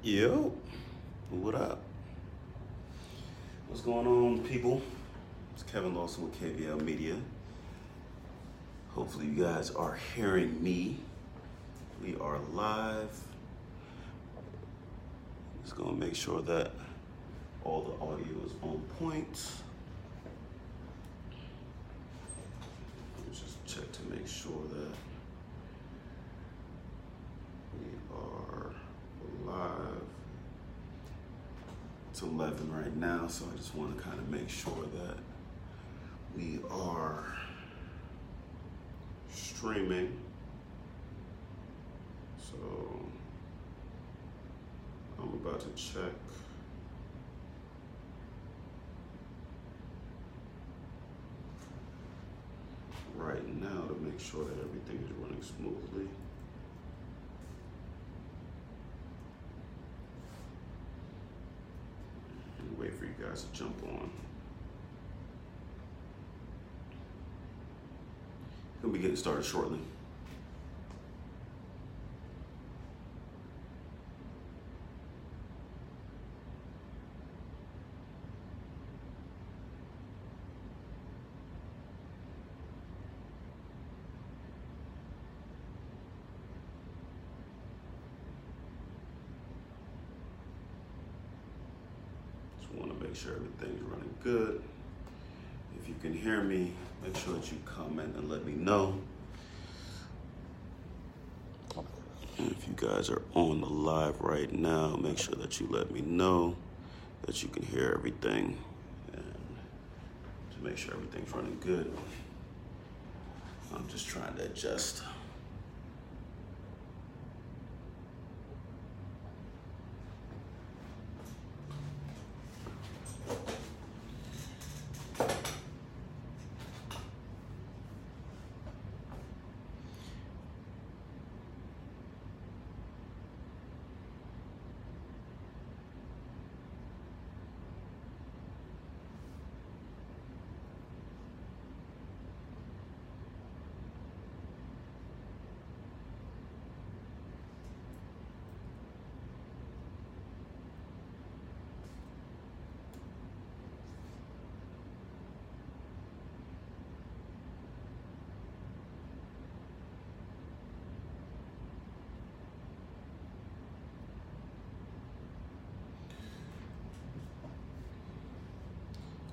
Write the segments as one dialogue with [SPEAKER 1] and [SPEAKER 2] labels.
[SPEAKER 1] Yo, what up? What's going on, people? It's Kevin Lawson with KVLmedia. Hopefully you guys are hearing me. We are live. Just gonna make sure that all the audio is on point. Let's just check to make sure that we are live. It's 11 right now, so I just want to kind of make sure that we are streaming. So I'm about to check. Right now to make sure that everything is running smoothly. And wait for you guys to jump on. We'll be getting started shortly. Want to make sure everything's running good. If you can hear me, make sure that you comment and let me know. And if you guys are on the live right now, make sure that you let me know that you can hear everything and to make sure everything's running good. I'm just trying to adjust.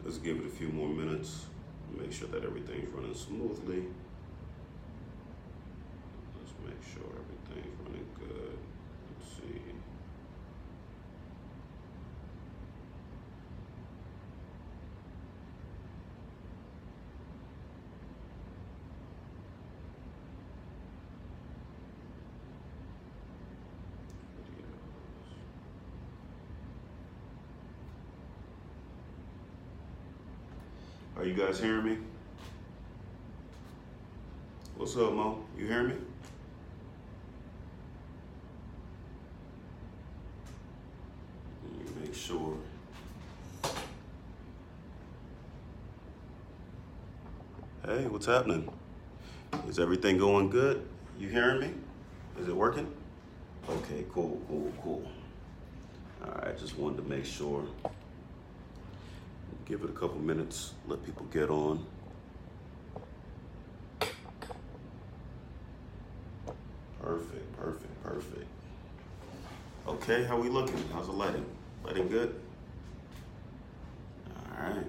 [SPEAKER 1] Let's give it a few more minutes. Make sure that everything's running smoothly. Let's make sure everything's running good. Let's see. Are you guys hearing me? What's up, Mo? You hearing me? Let me make sure. Hey, what's happening? Is everything going good? You hearing me? Is it working? Okay, cool. All right, just wanted to make sure. Give it a couple minutes, let people get on. Perfect. Okay, how we looking? How's the lighting? Lighting good? All right.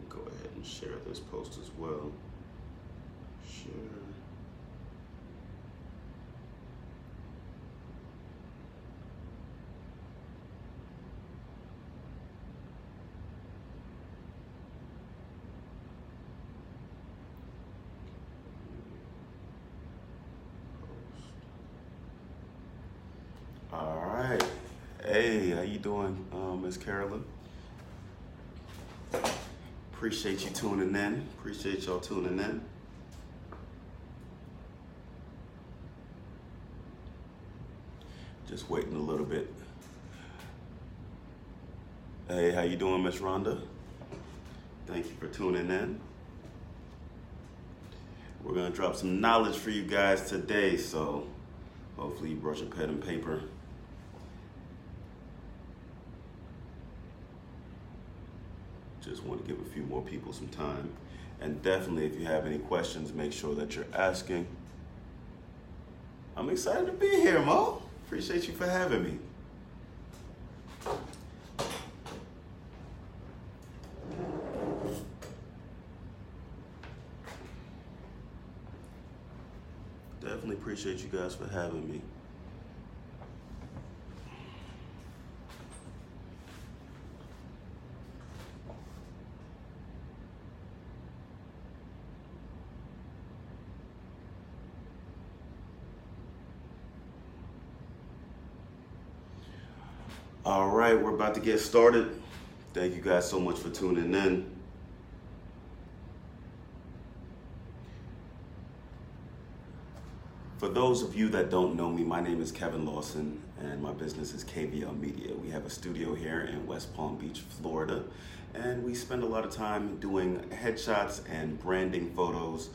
[SPEAKER 1] Go ahead and share this post as well. Share. All right. Hey, how you doing, Miss Carolyn? Appreciate you tuning in. Appreciate y'all tuning in. Just waiting a little bit. Hey, how you doing, Miss Rhonda? Thank you for tuning in. We're gonna drop some knowledge for you guys today, so hopefully you brought your pen and paper. Just want to give a few more people some time. And definitely, if you have any questions, make sure that you're asking. I'm excited to be here, Mo. Appreciate you for having me. Definitely appreciate you guys for having me. All right, we're about to get started. Thank you guys so much for tuning in. For those of you that don't know me, my name is Kevin Lawson and my business is KVLmedia. We have a studio here in West Palm Beach, Florida, and we spend a lot of time doing headshots and branding photos,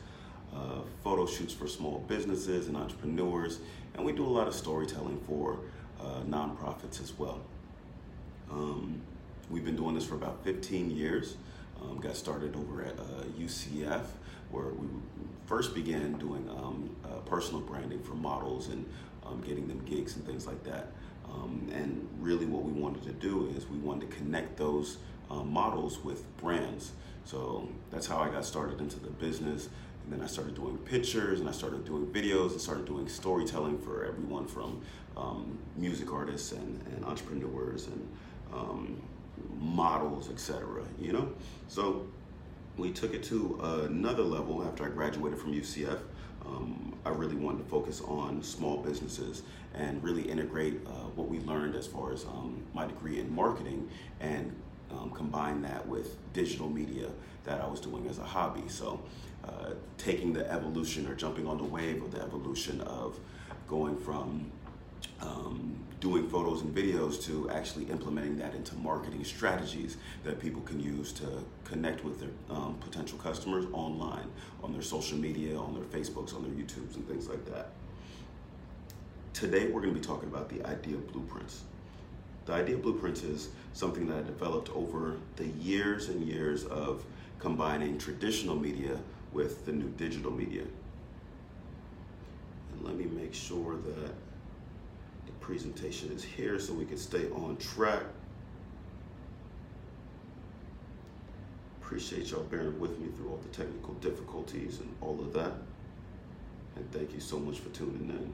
[SPEAKER 1] photo shoots for small businesses and entrepreneurs, and we do a lot of storytelling for nonprofits as well. We've been doing this for about 15 years. Got started over at UCF, where we first began doing personal branding for models and getting them gigs and things like that. And really what we wanted to do is we wanted to connect those models with brands. So that's how I got started into the business. And then I started doing pictures and I started doing videos and started doing storytelling for everyone from music artists and entrepreneurs and models, etc. You know? So we took it to another level after I graduated from UCF. I really wanted to focus on small businesses and really integrate what we learned as far as my degree in marketing and combine that with digital media that I was doing as a hobby. So taking the evolution or jumping on the wave of the evolution of going from doing photos and videos to actually implementing that into marketing strategies that people can use to connect with their potential customers online, on their social media, on their Facebooks, on their YouTubes and things like that. Today we're going to be talking about the I.D.E.A Blueprints. The I.D.E.A Blueprints is something that I developed over the years and years of combining traditional media with the new digital media. And let me make sure that the presentation is here so we can stay on track. Appreciate y'all bearing with me through all the technical difficulties and all of that. And thank you so much for tuning in.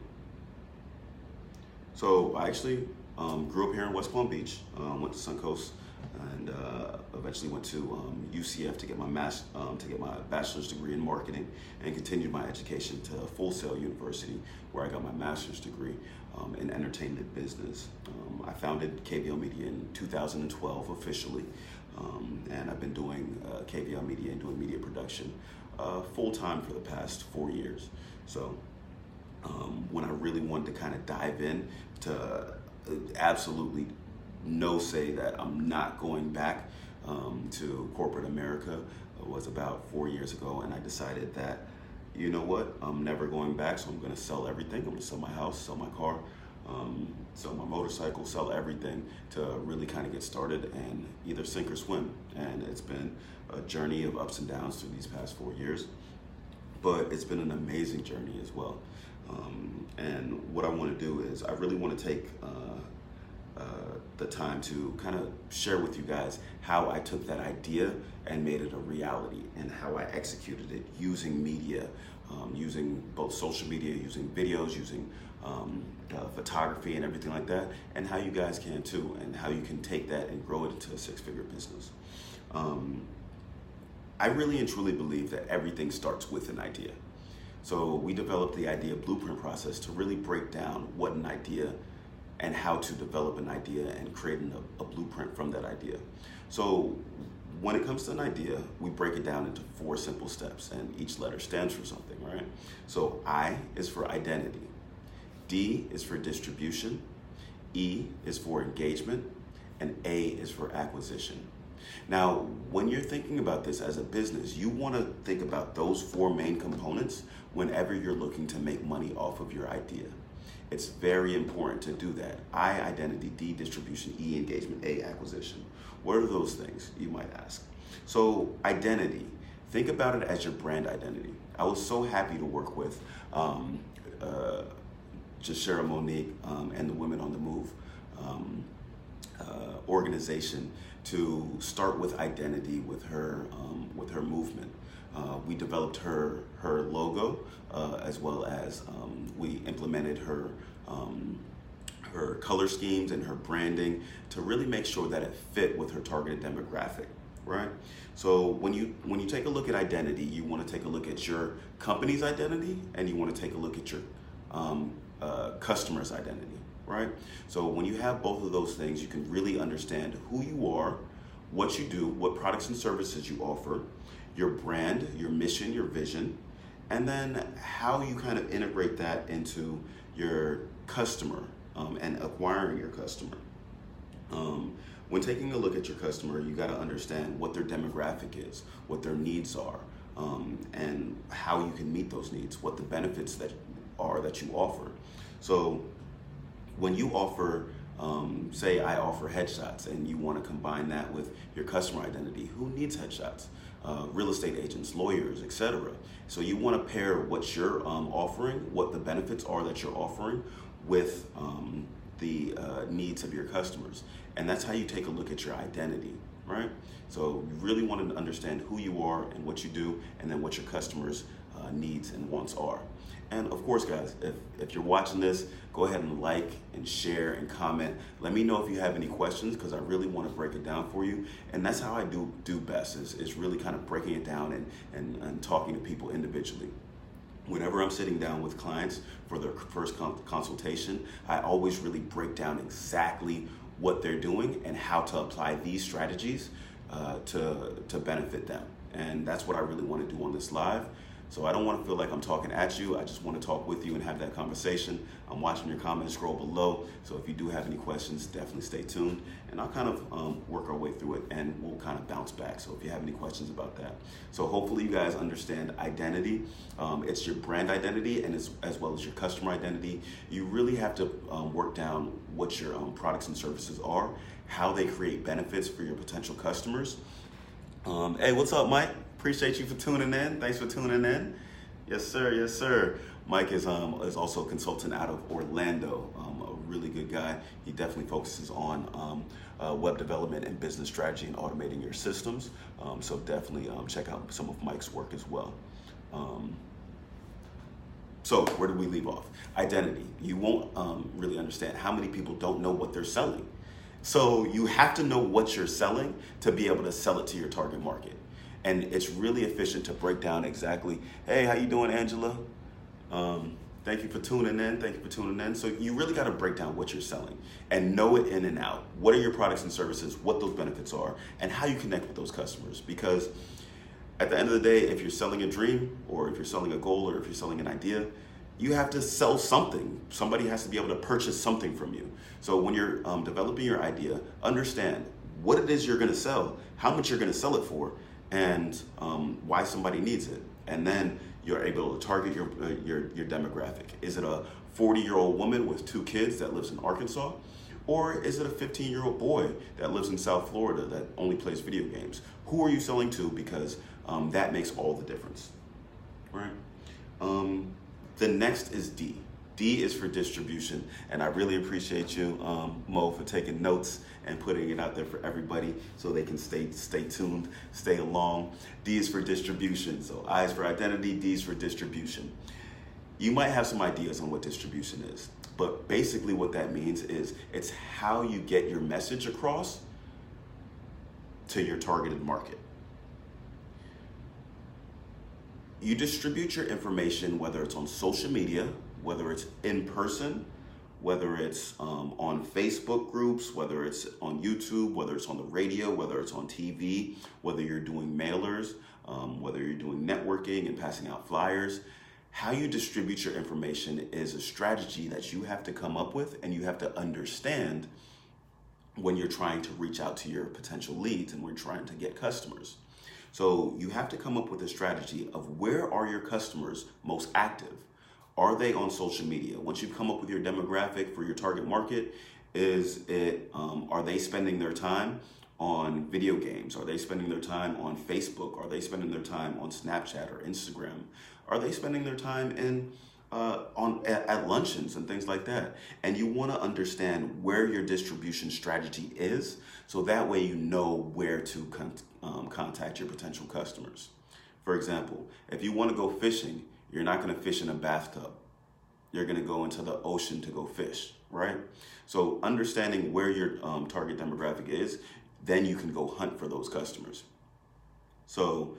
[SPEAKER 1] So I actually grew up here in West Palm Beach, went to Suncoast, and eventually went to UCF to get my bachelor's degree in marketing, and continued my education to Full Sail University, where I got my master's degree in entertainment business. I founded KVLmedia in 2012 officially, and I've been doing KVLmedia and doing media production full-time for the past 4 years. So when I really wanted to kind of dive in to absolutely say that I'm not going back to corporate America, was about 4 years ago, and I decided that, you know what, I'm never going back, so I'm going to sell everything. I'm going to sell my house, sell my car, sell my motorcycle, sell everything to really kind of get started and either sink or swim. And it's been a journey of ups and downs through these past 4 years, but it's been an amazing journey as well. And what I want to do is I really want to take the time to kind of share with you guys how I took that idea and made it a reality, and how I executed it using media, using both social media, using videos, using photography and everything like that, and how you guys can too, and how you can take that and grow it into a six-figure business. I really and truly believe that everything starts with an idea. So we developed the I.D.E.A Blueprint process to really break down what an idea and how to develop an idea and create a blueprint from that idea. So when it comes to an idea, we break it down into 4 simple steps, and each letter stands for something, right? So I is for identity, D is for distribution, E is for engagement, and A is for acquisition. Now, when you're thinking about this as a business, you want to think about those 4 main components whenever you're looking to make money off of your idea. It's very important to do that. I, identity, D, distribution, E, engagement, A, acquisition. What are those things, you might ask? So, identity. Think about it as your brand identity. I was so happy to work with Jashera Monique and the Women on the Move organization to start with identity with her movement. We developed her logo as well as we implemented her color schemes and her branding to really make sure that it fit with her targeted demographic, right? So when you take a look at identity, you want to take a look at your company's identity and you want to take a look at your customer's identity, right? So when you have both of those things, you can really understand who you are, what you do, what products and services you offer, your brand, your mission, your vision, and then how you kind of integrate that into your customer and acquiring your customer. When taking a look at your customer, you got to understand what their demographic is, what their needs are, and how you can meet those needs, what the benefits that you offer. So when you offer, say I offer headshots and you want to combine that with your customer identity, who needs headshots? Real estate agents, lawyers, etc. So you want to pair what you're offering, what the benefits are that you're offering with the needs of your customers. And that's how you take a look at your identity, right? So you really want to understand who you are and what you do, and then what your customers' needs and wants are. And of course, guys, if you're watching this, go ahead and like and share and comment. Let me know if you have any questions, because I really want to break it down for you. And that's how I do best, is really kind of breaking it down and talking to people individually. Whenever I'm sitting down with clients for their first consultation, I always really break down exactly what they're doing and how to apply these strategies to benefit them. And that's what I really want to do on this live. So I don't want to feel like I'm talking at you. I just want to talk with you and have that conversation. I'm watching your comments scroll below. So if you do have any questions, definitely stay tuned. And I'll kind of work our way through it, and we'll kind of bounce back. So if you have any questions about that. So hopefully you guys understand identity. It's your brand identity, and as well as your customer identity. You really have to work down what your products and services are, how they create benefits for your potential customers. Hey, what's up, Mike? Appreciate you for tuning in. Thanks for tuning in. Yes, sir. Yes, sir. Mike is also a consultant out of Orlando. A really good guy. He definitely focuses on web development and business strategy and automating your systems. So definitely check out some of Mike's work as well. So where did we leave off? Identity. You won't really understand how many people don't know what they're selling. So you have to know what you're selling to be able to sell it to your target market. And it's really efficient to break down exactly, hey, how you doing, Angela? Thank you for tuning in. Thank you for tuning in. So you really got to break down what you're selling and know it in and out. What are your products and services, what those benefits are, and how you connect with those customers. Because at the end of the day, if you're selling a dream, or if you're selling a goal, or if you're selling an idea, you have to sell something. Somebody has to be able to purchase something from you. So when you're developing your idea, understand what it is you're going to sell, how much you're going to sell it for, and why somebody needs it. And then you're able to target your demographic. Is it a 40-year-old woman with 2 kids that lives in Arkansas? Or is it a 15-year-old boy that lives in South Florida that only plays video games? Who are you selling to? Because that makes all the difference, right? The next is D. D is for distribution, and I really appreciate you, Mo, for taking notes and putting it out there for everybody so they can stay tuned, stay along. D is for distribution. So I is for identity, D is for distribution. You might have some ideas on what distribution is, but basically what that means is it's how you get your message across to your targeted market. You distribute your information, whether it's on social media, whether it's in person, whether it's on Facebook groups, whether it's on YouTube, whether it's on the radio, whether it's on TV, whether you're doing mailers, whether you're doing networking and passing out flyers. How you distribute your information is a strategy that you have to come up with and you have to understand when you're trying to reach out to your potential leads and when you're trying to get customers. So you have to come up with a strategy of where are your customers most active? Are they on social media? Once you've come up with your demographic for your target market, are they spending their time on video games? Are they spending their time on Facebook? Are they spending their time on Snapchat or Instagram? Are they spending their time at luncheons and things like that? And you want to understand where your distribution strategy is, so that way you know where to contact your potential customers. For example, if you want to go fishing, you're not going to fish in a bathtub. You're going to go into the ocean to go fish, right? So understanding where your target demographic is, then you can go hunt for those customers. So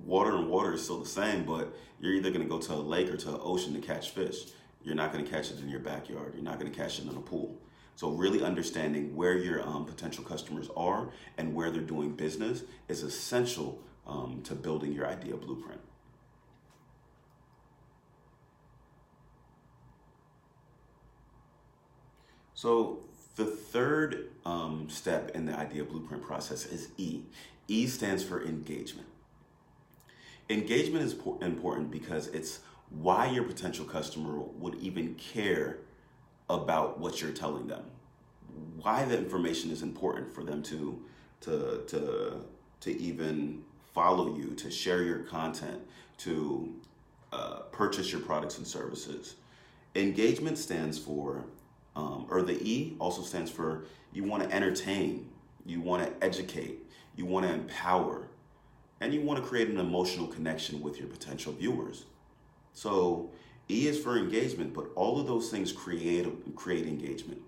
[SPEAKER 1] water is still the same, but you're either going to go to a lake or to an ocean to catch fish. You're not going to catch it in your backyard. You're not going to catch it in a pool. So really understanding where your potential customers are and where they're doing business is essential to building your I.D.E.A Blueprint. So the third step in the I.D.E.A Blueprint process is E. E stands for engagement. Engagement is important because it's why your potential customer would even care about what you're telling them. Why the information is important for them to even follow you, to share your content, to purchase your products and services. Engagement stands for, or the E also stands for, you want to entertain, you want to educate, you want to empower, and you want to create an emotional connection with your potential viewers. So E is for engagement, but all of those things create engagement.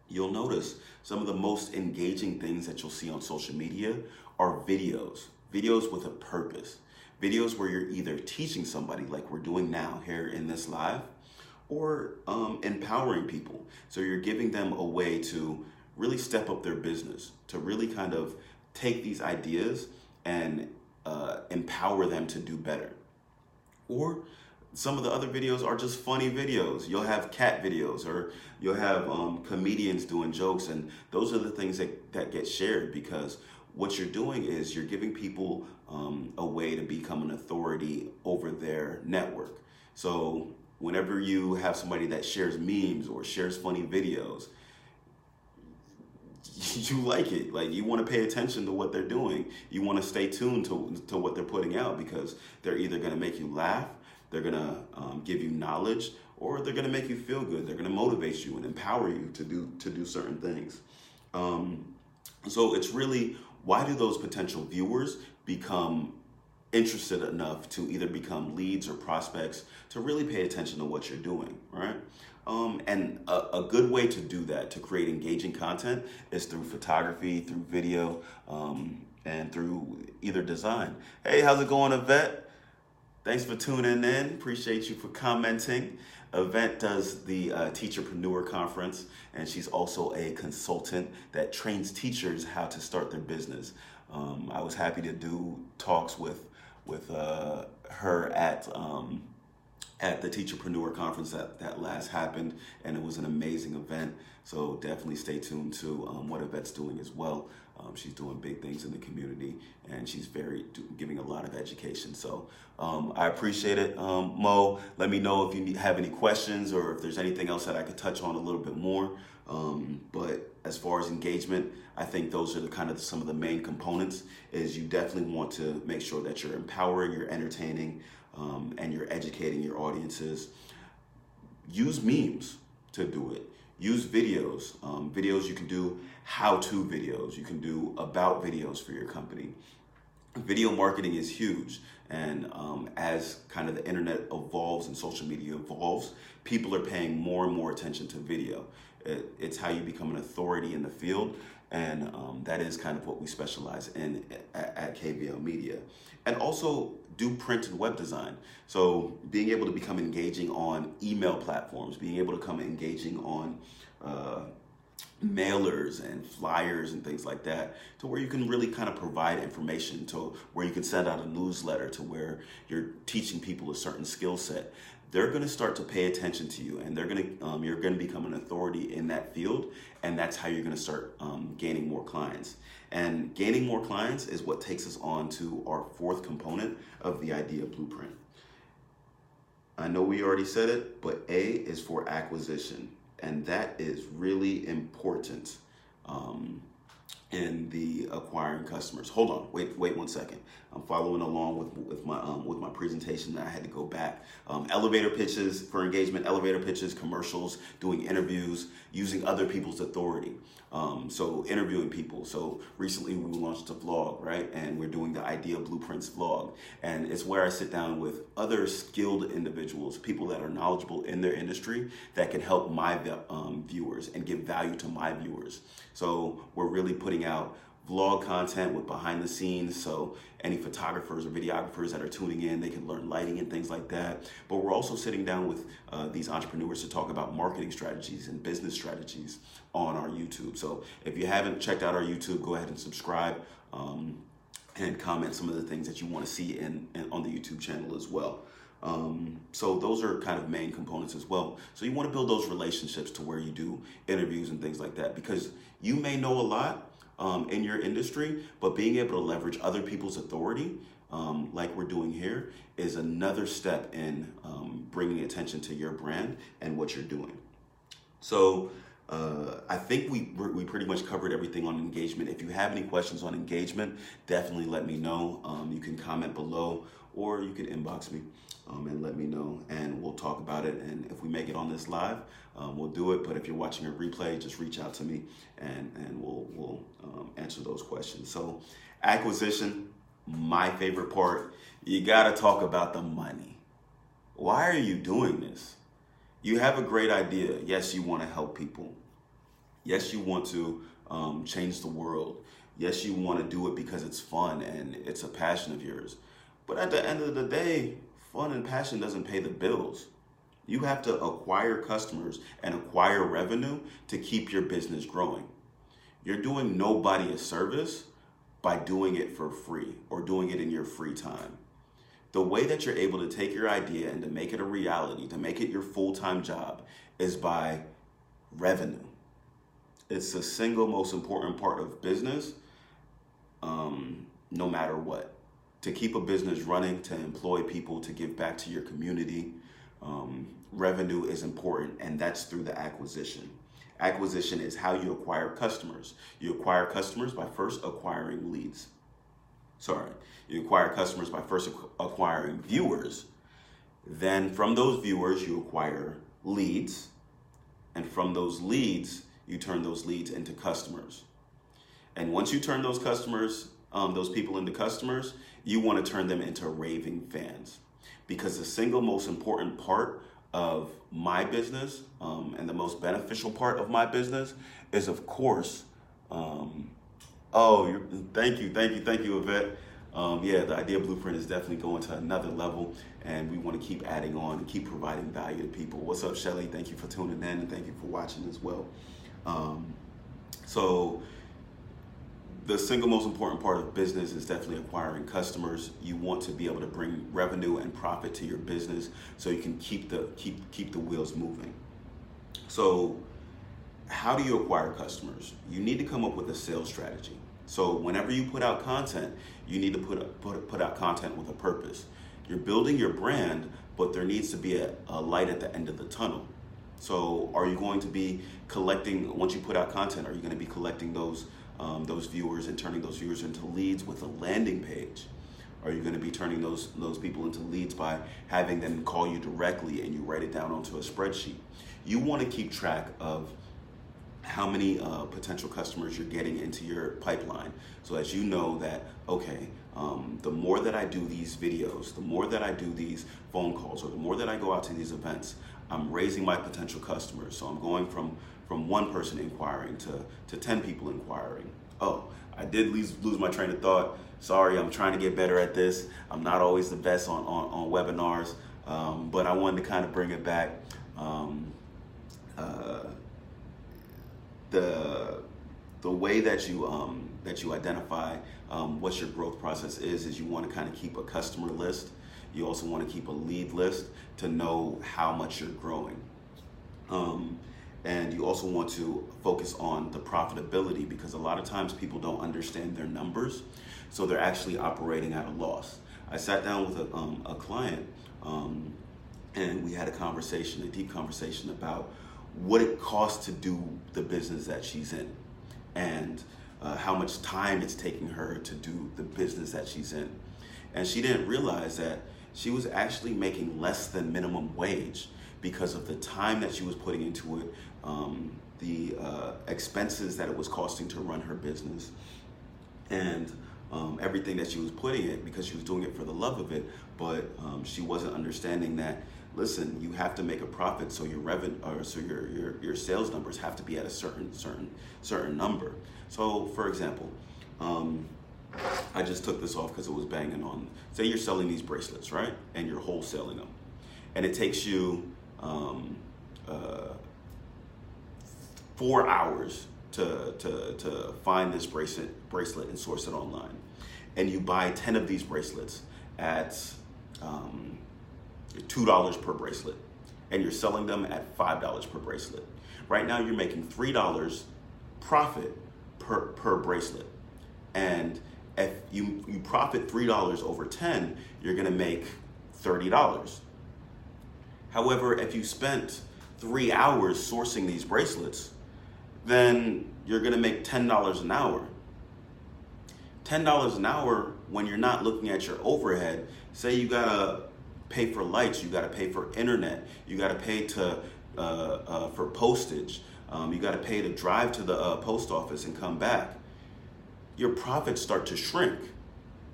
[SPEAKER 1] You'll notice some of the most engaging things that you'll see on social media are videos with a purpose, videos where you're either teaching somebody like we're doing now here in this live, or empowering people. So you're giving them a way to really step up their business, to really kind of take these ideas and empower them to do better. Or some of the other videos are just funny videos. You'll have cat videos, or you'll have comedians doing jokes, and those are the things that get shared, because what you're doing is you're giving people a way to become an authority over their network. So whenever you have somebody that shares memes or shares funny videos, you like it. Like, you want to pay attention to what they're doing. You want to stay tuned to what they're putting out, because they're either going to make you laugh, they're going to give you knowledge, or they're going to make you feel good. They're going to motivate you and empower you to do certain things. So it's really, why do those potential viewers become interested enough to either become leads or prospects to really pay attention to what you're doing, right? And a good way to do that, to create engaging content, is through photography, through video, and through either design. Hey, how's it going, Yvette? Thanks for tuning in. Appreciate you for commenting. Yvette does the Teacherpreneur Conference, and she's also a consultant that trains teachers how to start their business. I was happy to do talks with her at the Teacherpreneur Conference that last happened, and it was an amazing event. So definitely stay tuned to what Yvette's doing as well. She's doing big things in the community, and she's giving a lot of education. So I appreciate it. Mo, let me know if you have any questions, or if there's anything else that I could touch on a little bit more. But as far as engagement, I think those are some of the main components. Is you definitely want to make sure that you're empowering, you're entertaining, and you're educating your audiences. Use memes to do it. Use videos. Videos, you can do how-to videos. You can do about videos for your company. Video marketing is huge. And as kind of the internet evolves and social media evolves, people are paying more and more attention to video. It's how you become an authority in the field. And that is kind of what we specialize in at KVLmedia. And also do print and web design. So being able to become engaging on email platforms, being able to become engaging on mailers and flyers and things like that, to where you can really kind of provide information, to where you can send out a newsletter, to where you're teaching people a certain skill set. They're going to start to pay attention to you, and you're going to become an authority in that field, and that's how you're going to start gaining more clients. And gaining more clients is what takes us on to our fourth component of the I.D.E.A Blueprint. I know we already said it, but A is for acquisition, and that is really important in the acquiring customers. Hold on, wait 1 second. I'm following along with my presentation, and I had to go back. Elevator pitches for engagement, elevator pitches, commercials, doing interviews, using other people's authority. So interviewing people. So recently we launched a vlog, right? And we're doing the I.D.E.A Blueprints vlog. And it's where I sit down with other skilled individuals, people that are knowledgeable in their industry, that can help my viewers and give value to my viewers. So we're really putting out vlog content with behind the scenes, so any photographers or videographers that are tuning in, they can learn lighting and things like that. But we're also sitting down with these entrepreneurs to talk about marketing strategies and business strategies on our YouTube. So if you haven't checked out our YouTube, go ahead and subscribe and comment some of the things that you want to see on the YouTube channel as well. So those are kind of main components as well. So you want to build those relationships to where you do interviews and things like that, because you may know a lot in your industry, but being able to leverage other people's authority, like we're doing here, is another step in bringing attention to your brand and what you're doing. So I think we pretty much covered everything on engagement. If you have any questions on engagement, definitely let me know. You can comment below, or you can inbox me and let me know, and we'll talk about it. And if we make it on this live, we'll do it. But if you're watching a replay, just reach out to me, and we'll answer those questions. So acquisition, my favorite part. You got to talk about the money. Why are you doing this? You have a great idea. Yes, you want to help people. Yes, you want to change the world. Yes, you want to do it because it's fun and it's a passion of yours. But at the end of the day, fun and passion doesn't pay the bills. You have to acquire customers and acquire revenue to keep your business growing. You're doing nobody a service by doing it for free or doing it in your free time. The way that you're able to take your idea and to make it a reality, to make it your full-time job, is by revenue. It's the single most important part of business, no matter what. To keep a business running, to employ people, to give back to your community, revenue is important, and that's through the acquisition. Acquisition is how you acquire customers. You acquire customers by first acquiring leads. You acquire customers by first acquiring viewers. Then from those viewers, you acquire leads. And from those leads, you turn those leads into customers. And once you turn those customers, those people into customers, you want to turn them into raving fans. Because the single most important part of my business, and the most beneficial part of my business, is, of course, thank you, Yvette. Yeah, the I.D.E.A Blueprint is definitely going to another level, and we want to keep adding on and keep providing value to people. What's up, Shelly? Thank you for tuning in, and thank you for watching as well. So the single most important part of business is definitely acquiring customers. You want to be able to bring revenue and profit to your business so you can keep the wheels moving. So how do you acquire customers? You need to come up with a sales strategy. So whenever you put out content, you need to put out content with a purpose. You're building your brand, but there needs to be a light at the end of the tunnel. So are you going to be collecting, once you put out content, are you going to be collecting those viewers and turning those viewers into leads with a landing page? Are you going to be turning those people into leads by having them call you directly and you write it down onto a spreadsheet? You want to keep track of how many potential customers you're getting into your pipeline, so as you know that, okay, the more that I do these videos, the more that I do these phone calls, or the more that I go out to these events, I'm raising my potential customers. So I'm going from one person inquiring to 10 people inquiring. Oh, I did lose my train of thought. Sorry, I'm trying to get better at this. I'm not always the best on webinars, but I wanted to kind of bring it back. the way that you identify what your growth process is you want to kind of keep a customer list. You also want to keep a lead list to know how much you're growing. And you also want to focus on the profitability, because a lot of times people don't understand their numbers, so they're actually operating at a loss. I sat down with a client and we had a deep conversation about what it costs to do the business that she's in, and how much time it's taking her to do the business that she's in. And she didn't realize that she was actually making less than minimum wage because of the time that she was putting into it, the expenses that it was costing to run her business, and everything that she was putting in, because she was doing it for the love of it. But she wasn't understanding that, listen, you have to make a profit, so your revenue, or so your sales numbers have to be at a certain number. So, for example, I just took this off because it was banging on. Say you're selling these bracelets, right? And you're wholesaling them, and it takes you 4 hours to find this bracelet and source it online. And you buy 10 of these bracelets at $2 per bracelet, and you're selling them at $5 per bracelet. Right now you're making $3 profit per bracelet. And if you profit $3 over 10, you're gonna make $30. However, if you spent 3 hours sourcing these bracelets, then you're gonna make $10 an hour. $10 an hour when you're not looking at your overhead. Say you gotta pay for lights, you gotta pay for internet, you gotta pay for postage, you gotta pay to drive to the post office and come back. Your profits start to shrink.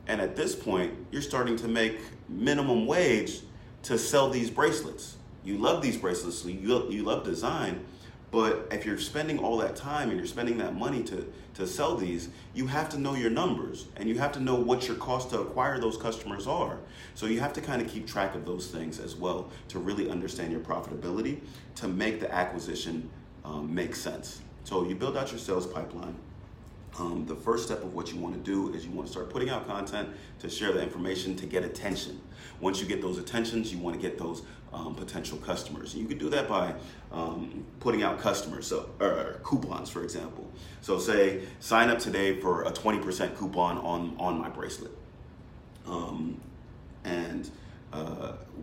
[SPEAKER 1] And at this point, you're starting to make minimum wage to sell these bracelets. You love these bracelets, you love design, but if you're spending all that time and you're spending that money to sell these, you have to know your numbers, and you have to know what your cost to acquire those customers are. So you have to kind of keep track of those things as well to really understand your profitability, to make the acquisition make sense. So you build out your sales pipeline. The first step of what you want to do is you want to start putting out content to share the information, to get attention. Once you get those attentions, you want to get those potential customers. And you can do that by putting out customers, or coupons, for example. So say, sign up today for a 20% coupon on my bracelet. And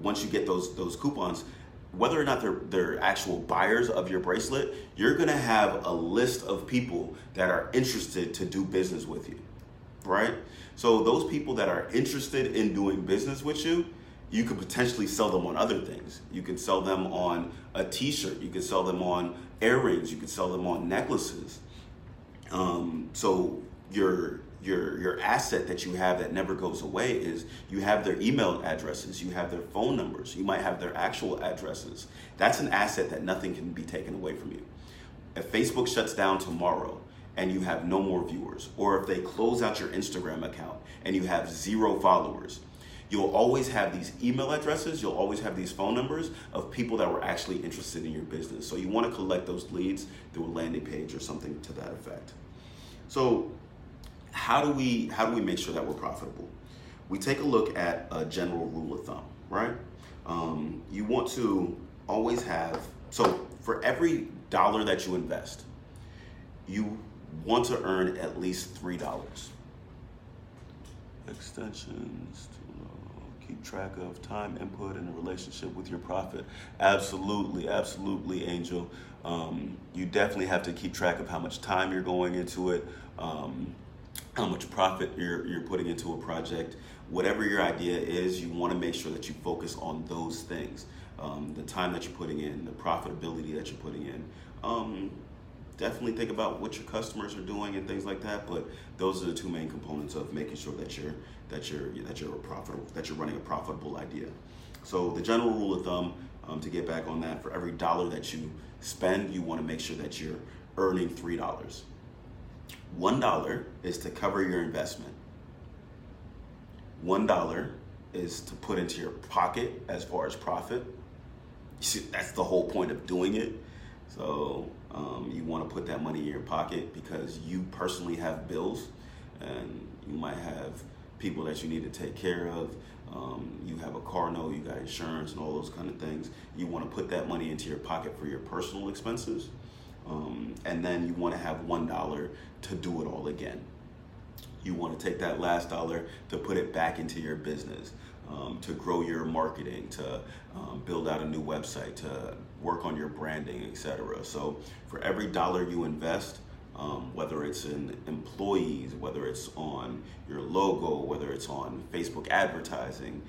[SPEAKER 1] once you get those coupons, whether or not they're actual buyers of your bracelet, you're gonna have a list of people that are interested to do business with you, right? So those people that are interested in doing business with you, you could potentially sell them on other things. You could sell them on a t-shirt, you could sell them on earrings, you could sell them on necklaces. So your asset that you have that never goes away is you have their email addresses, you have their phone numbers, you might have their actual addresses. That's an asset that nothing can be taken away from you. If Facebook shuts down tomorrow and you have no more viewers, or if they close out your Instagram account and you have 0 followers, you'll always have these email addresses, you'll always have these phone numbers of people that were actually interested in your business. So you want to collect those leads through a landing page or something to that effect. So how do we make sure that we're profitable? We take a look at a general rule of thumb, right? You want to always have, so for every dollar that you invest, you want to earn at least $3. Extensions, keep track of time input in a relationship with your profit. Absolutely, absolutely, Angel. You definitely have to keep track of how much time you're going into it, how much profit you're putting into a project. Whatever your idea is, you want to make sure that you focus on those things. The time that you're putting in, the profitability that you're putting in. Definitely think about what your customers are doing and things like that. But those are the 2 main components of making sure that you're running a profitable idea. So the general rule of thumb, to get back on that, for every dollar that you spend, you want to make sure that you're earning $3. $1 is to cover your investment. $1 is to put into your pocket as far as profit. See, that's the whole point of doing it. So You want to put that money in your pocket because you personally have bills, and you might have people that you need to take care of. You have a car note, you got insurance and all those kind of things. You want to put that money into your pocket for your personal expenses. And then you want to have $1 to do it all again. You want to take that last dollar to put it back into your business, to grow your marketing, to build out a new website, to work on your branding, etc. So for every dollar you invest, whether it's in employees, whether it's on your logo, whether it's on Facebook advertising,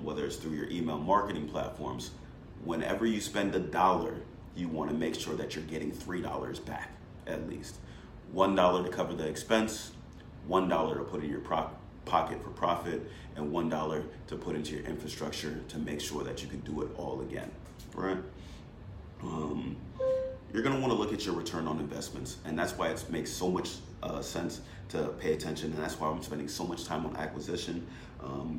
[SPEAKER 1] whether it's through your email marketing platforms, whenever you spend $1, you want to make sure that you're getting $3 back at least. $1 to cover the expense, $1 to put in your pocket for profit, and $1 to put into your infrastructure to make sure that you can do it all again, right? You're going to want to look at your return on investments, and that's why it makes so much sense to pay attention, and that's why I'm spending so much time on acquisition,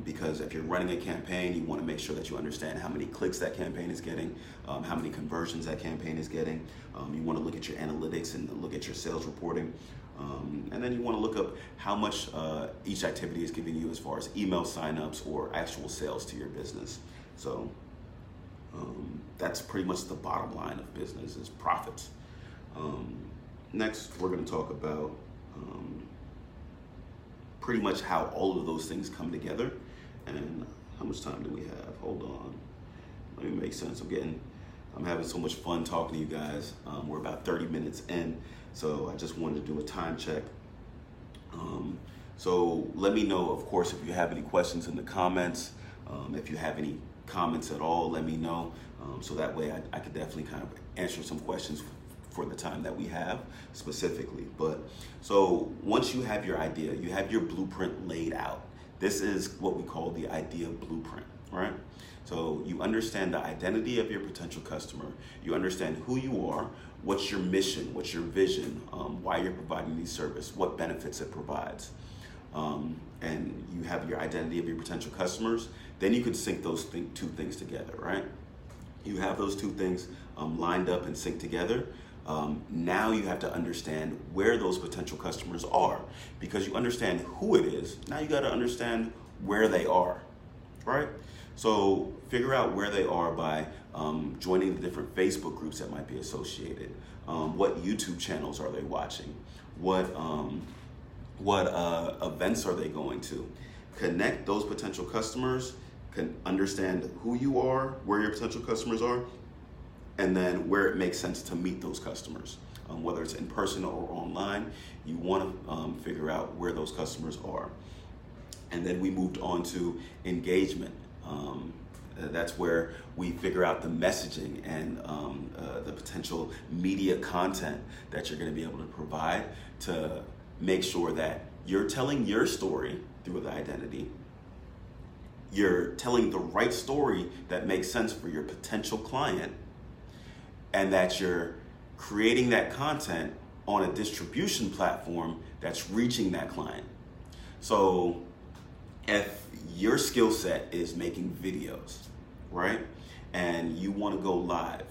[SPEAKER 1] because if you're running a campaign, you want to make sure that you understand how many clicks that campaign is getting, how many conversions that campaign is getting. You want to look at your analytics and look at your sales reporting, and then you want to look up how much each activity is giving you as far as email signups or actual sales to your business. So that's pretty much the bottom line of business, is profits. Next, we're going to talk about pretty much how all of those things come together. And how much time do we have? Hold on. Let me make sense. I'm having so much fun talking to you guys. We're about 30 minutes in, so I just wanted to do a time check. So let me know, of course, if you have any questions in the comments. If you have any comments at all, let me know, so that way I could definitely kind of answer some questions for the time that we have specifically. But so once you have your idea, you have your blueprint laid out. This is what we call the I.D.E.A Blueprint, right? So you understand the identity of your potential customer, you understand who you are, what's your mission, what's your vision, why you're providing these service, what benefits it provides. And you have your identity of your potential customers, then you can sync those two things together, right? You have those two things lined up and synced together. Now you have to understand where those potential customers are, because you understand who it is. Now you got to understand where they are, right? So figure out where they are by joining the different Facebook groups that might be associated. What YouTube channels are they watching? What events are they going to? Connect those potential customers, can understand who you are, where your potential customers are, and then where it makes sense to meet those customers. Whether it's in person or online, you want to figure out where those customers are. And then we moved on to engagement. That's where we figure out the messaging and the potential media content that you're going to be able to provide to make sure that you're telling your story through the identity. You're telling the right story that makes sense for your potential client, and that you're creating that content on a distribution platform that's reaching that client. So if your skill set is making videos, right, and you want to go live,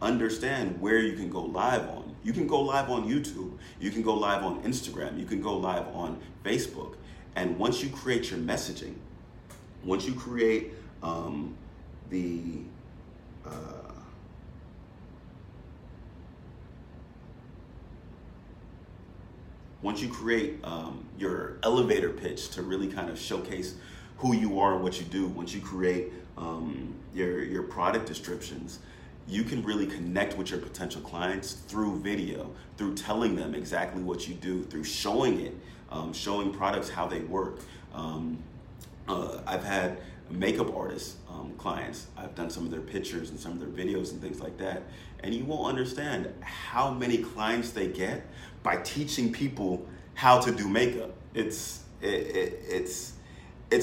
[SPEAKER 1] understand where you can go live on. You can go live on YouTube, you can go live on Instagram, you can go live on Facebook. And once you create your messaging, once you create your elevator pitch to really kind of showcase who you are and what you do, once you create your product descriptions, you can really connect with your potential clients through video, through telling them exactly what you do, through showing it, showing products how they work. I've had makeup artists, clients. I've done some of their pictures and some of their videos and things like that. And you won't understand how many clients they get by teaching people how to do makeup. It's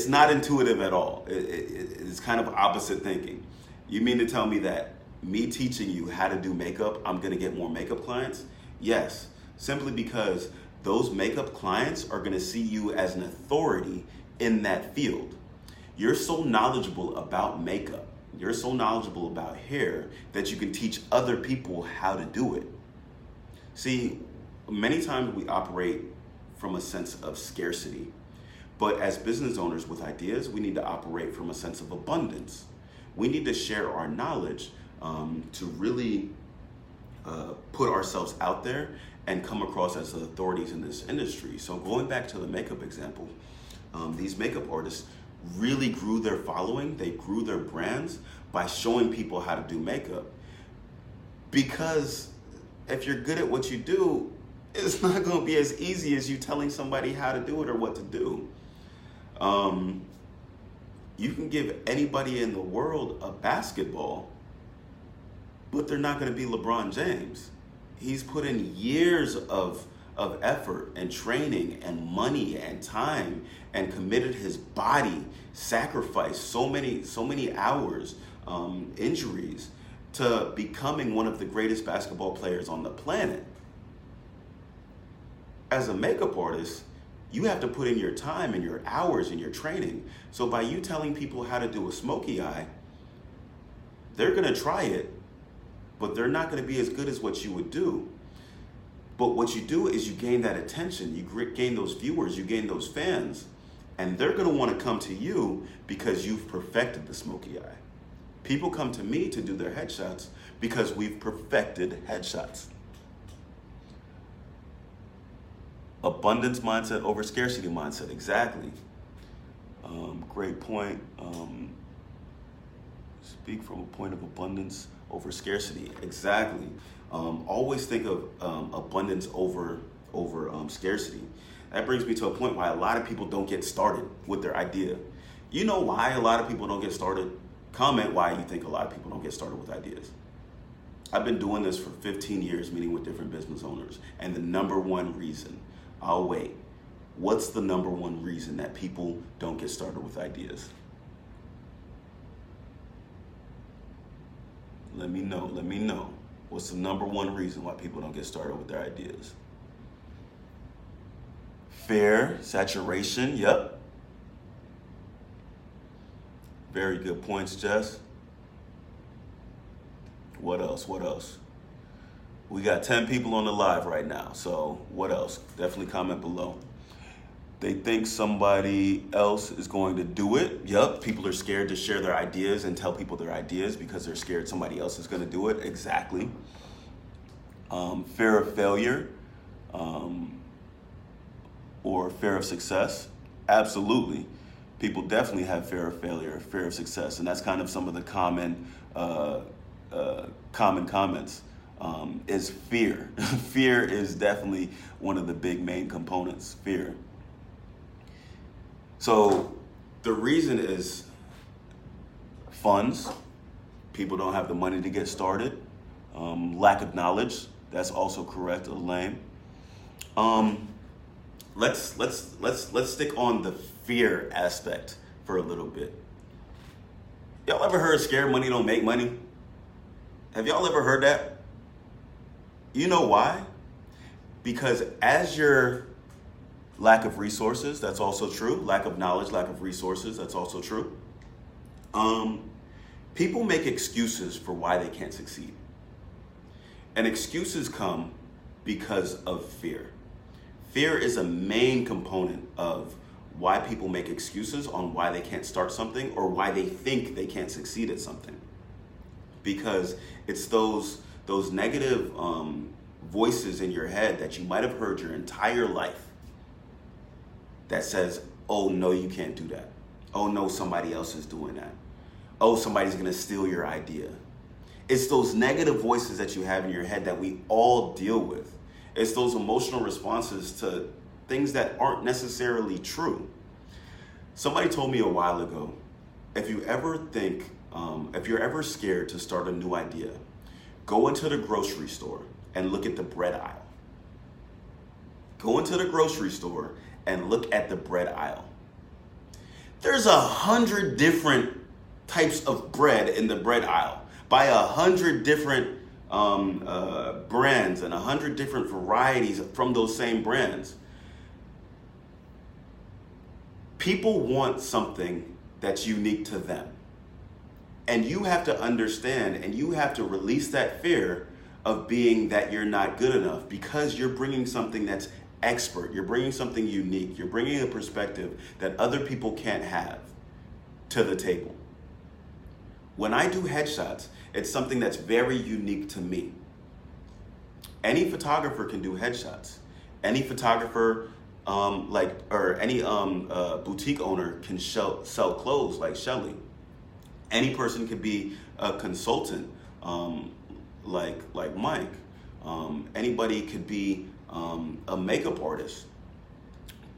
[SPEAKER 1] not intuitive at all. It's kind of opposite thinking. You mean to tell me that me teaching you how to do makeup, I'm gonna get more makeup clients? Yes, simply because those makeup clients are gonna see you as an authority in that field. You're so knowledgeable about makeup, you're so knowledgeable about hair that you can teach other people how to do it. See, many times we operate from a sense of scarcity, but as business owners with ideas, we need to operate from a sense of abundance. We need to share our knowledge to really put ourselves out there and come across as the authorities in this industry. So going back to the makeup example, these makeup artists really grew their following, they grew their brands by showing people how to do makeup. Because if you're good at what you do, it's not going to be as easy as you telling somebody how to do it or what to do. You can give anybody in the world a basketball, but they're not going to be LeBron James. He's put in years of effort and training and money and time and committed his body, sacrificed so many hours, injuries, to becoming one of the greatest basketball players on the planet. As a makeup artist, you have to put in your time and your hours and your training. So by you telling people how to do a smoky eye, they're going to try it, but they're not going to be as good as what you would do. But what you do is you gain that attention, you gain those viewers, you gain those fans, and they're going to want to come to you because you've perfected the smoky eye. People come to me to do their headshots because we've perfected headshots. Abundance mindset over scarcity mindset, exactly. Great point. Speak from a point of abundance over scarcity, exactly. Always think of abundance over scarcity. That brings me to a point why a lot of people don't get started with their idea. You know why a lot of people don't get started? Comment why you think a lot of people don't get started with ideas. I've been doing this for 15 years, meeting with different business owners, and the number one reason, I'll wait. What's the number one reason that people don't get started with ideas? Let me know. What's the number one reason why people don't get started with their ideas? Fear, saturation, yep. Very good points, Jess. What else? We got 10 people on the live right now, so what else? Definitely comment below. They think somebody else is going to do it. Yep, people are scared to share their ideas and tell people their ideas because they're scared somebody else is going to do it. Exactly. Fear of failure or fear of success. Absolutely. People definitely have fear of failure, fear of success, and that's kind of some of the common comments. Is fear. Fear is definitely one of the big main components, fear. So the reason is funds. People don't have the money to get started. Lack of knowledge. That's also correct, lame. Let's stick on the fear aspect for a little bit. Y'all ever heard scared money don't make money? Have y'all ever heard that? You know why? Because as your lack of resources, that's also true. Lack of knowledge, lack of resources, that's also true. People make excuses for why they can't succeed. And excuses come because of fear. Fear is a main component of why people make excuses on why they can't start something or why they think they can't succeed at something. Because it's those negative voices in your head that you might have heard your entire life that says, oh no, you can't do that. Oh no, somebody else is doing that. Oh, somebody's gonna steal your idea. It's those negative voices that you have in your head that we all deal with. It's those emotional responses to things that aren't necessarily true. Somebody told me a while ago, if you're ever scared to start a new idea, go into the grocery store and look at the bread aisle. Go into the grocery store and look at the bread aisle. There's 100 different types of bread in the bread aisle by 100 different brands and 100 different varieties from those same brands. People want something that's unique to them. And you have to understand and you have to release that fear of being that you're not good enough, because you're bringing something that's expert. You're bringing something unique. You're bringing a perspective that other people can't have to the table. When I do headshots, it's something that's very unique to me. Any photographer can do headshots. Any photographer, or any boutique owner can sell clothes like Shelly. Any person could be a consultant, like Mike. Anybody could be a makeup artist.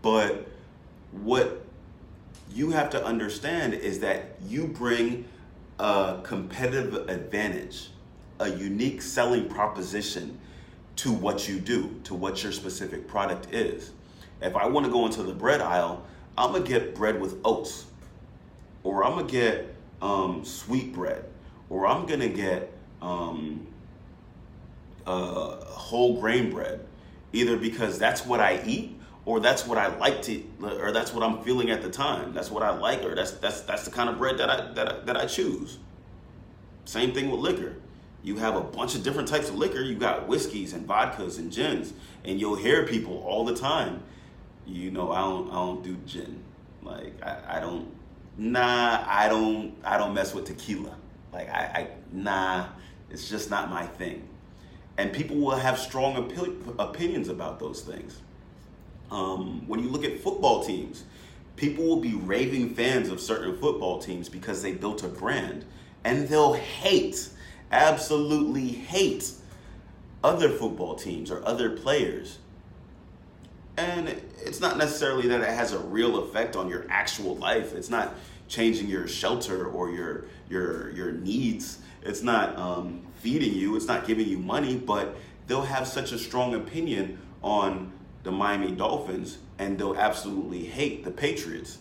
[SPEAKER 1] But what you have to understand is that you bring a competitive advantage, a unique selling proposition to what you do, to what your specific product is. If I want to go into the bread aisle, I'm gonna get bread with oats, or I'm gonna get sweet bread, or I'm gonna get whole grain bread, either because that's what I eat, or that's what I like to, or that's what I'm feeling at the time. That's what I like, or that's the kind of bread that I choose. Same thing with liquor. You have a bunch of different types of liquor. You got whiskeys and vodkas and gins, and you'll hear people all the time, I don't do gin. Like I don't mess with tequila. Like it's just not my thing. And people will have strong opinions about those things. When you look at football teams, people will be raving fans of certain football teams because they built a brand, and they'll absolutely hate other football teams or other players. And it's not necessarily that it has a real effect on your actual life. It's not changing your shelter or your needs. It's not feeding you. It's not giving you money, but they'll have such a strong opinion on the Miami Dolphins, and they'll absolutely hate the Patriots.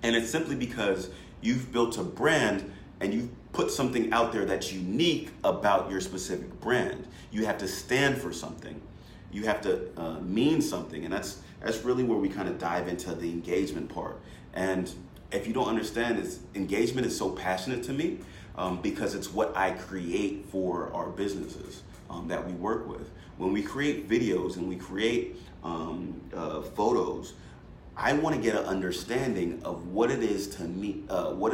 [SPEAKER 1] And it's simply because you've built a brand and you've put something out there that's unique about your specific brand. You have to stand for something. You have to mean something. And that's really where we kind of dive into the engagement part. And if you don't understand, engagement is so passionate to me because it's what I create for our businesses that we work with. When we create videos and we create photos, I want to get an understanding of what it is to me, what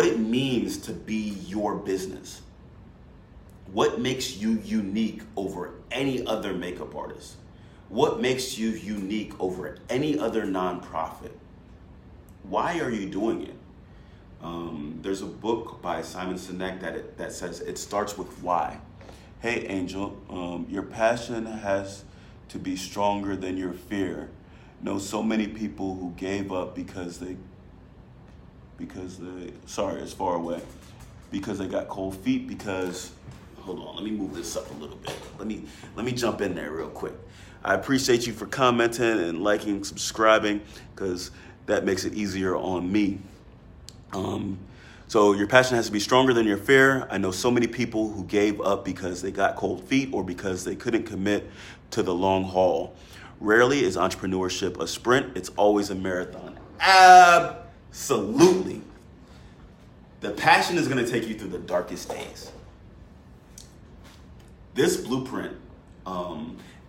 [SPEAKER 1] it means to be your business. What makes you unique over any other makeup artist? What makes you unique over any other nonprofit? Why are you doing it? There's a book by Simon Sinek that says it starts with why. Hey, Angel, your passion has to be stronger than your fear. Know so many people who gave up because they it's far away. Because they got cold feet, hold on, let me move this up a little bit. Let me jump in there real quick. I appreciate you for commenting and liking, subscribing, because that makes it easier on me. So your passion has to be stronger than your fear. I know so many people who gave up because they got cold feet or because they couldn't commit to the long haul. Rarely is entrepreneurship a sprint. It's always a marathon. Absolutely. The passion is going to take you through the darkest days. This blueprint,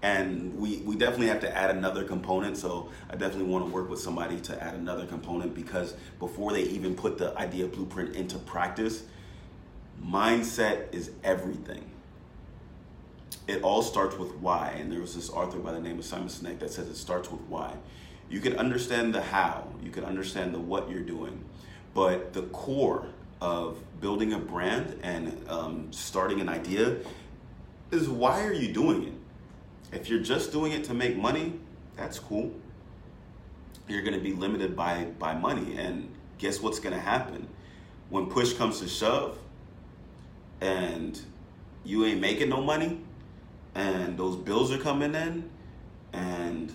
[SPEAKER 1] and we definitely have to add another component. So I definitely want to work with somebody to add another component, because before they even put the I.D.E.A Blueprint into practice, mindset is everything. It all starts with why. And there was this author by the name of Simon Sinek that says it starts with why. You can understand the how, you can understand the what you're doing, but the core of building a brand and starting an idea is, why are you doing it? If you're just doing it to make money, that's cool. You're going to be limited by money. And guess what's going to happen? When push comes to shove and you ain't making no money, and those bills are coming in, and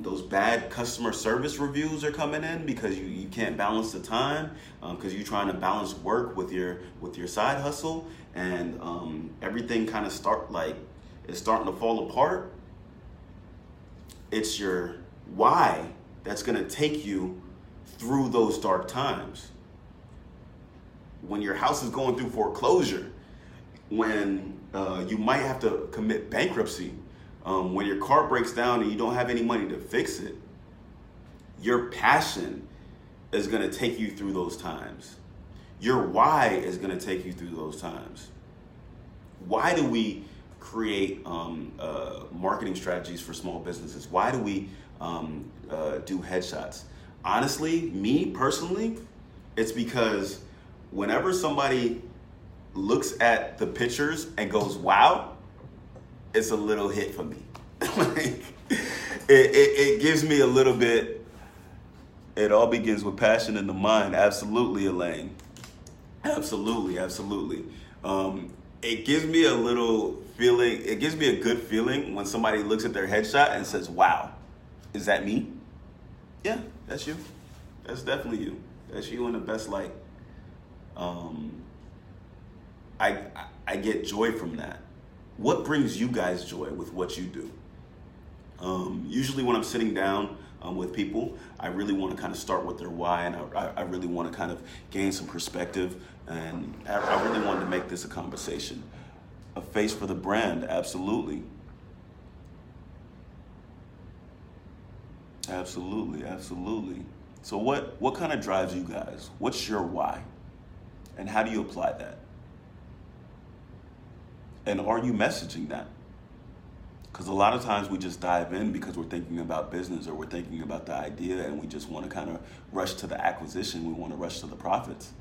[SPEAKER 1] those bad customer service reviews are coming in because you can't balance the time, because you're trying to balance work with your side hustle, and everything kind of it's starting to fall apart. It's your why that's going to take you through those dark times. when your house is going through foreclosure, when you might have to commit bankruptcy, when your car breaks down and you don't have any money to fix it, your passion is going to take you through those times. Your why is going to take you through those times. Why do we create marketing strategies for small businesses? Why do we do headshots? Honestly, me personally, it's because whenever somebody looks at the pictures and goes, wow, it's a little hit for me. Like, it gives me a little bit. It all begins with passion in the mind. Absolutely, Elaine. Absolutely. It gives me a little feeling. It gives me a good feeling when somebody looks at their headshot and says, wow, is that me? Yeah, that's you. That's definitely you. That's you in the best light. I get joy from that. What brings you guys joy with what you do? Usually when I'm sitting down with people, I really want to kind of start with their why, and I really want to kind of gain some perspective, and I really wanted to make this a conversation. A face for the brand, absolutely. Absolutely. So what kind of drives you guys? What's your why? And how do you apply that? And are you messaging that? Because a lot of times we just dive in because we're thinking about business or we're thinking about the idea, and we just want to kind of rush to the acquisition. We want to rush to the profits.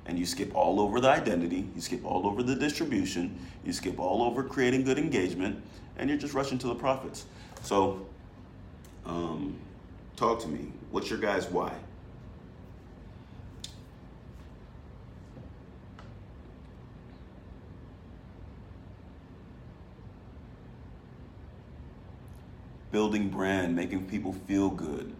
[SPEAKER 1] And you skip all over the identity, you skip all over the distribution, you skip all over creating good engagement, and you're just rushing to the profits. So talk to me. What's your guys' why? Building brand, making people feel good.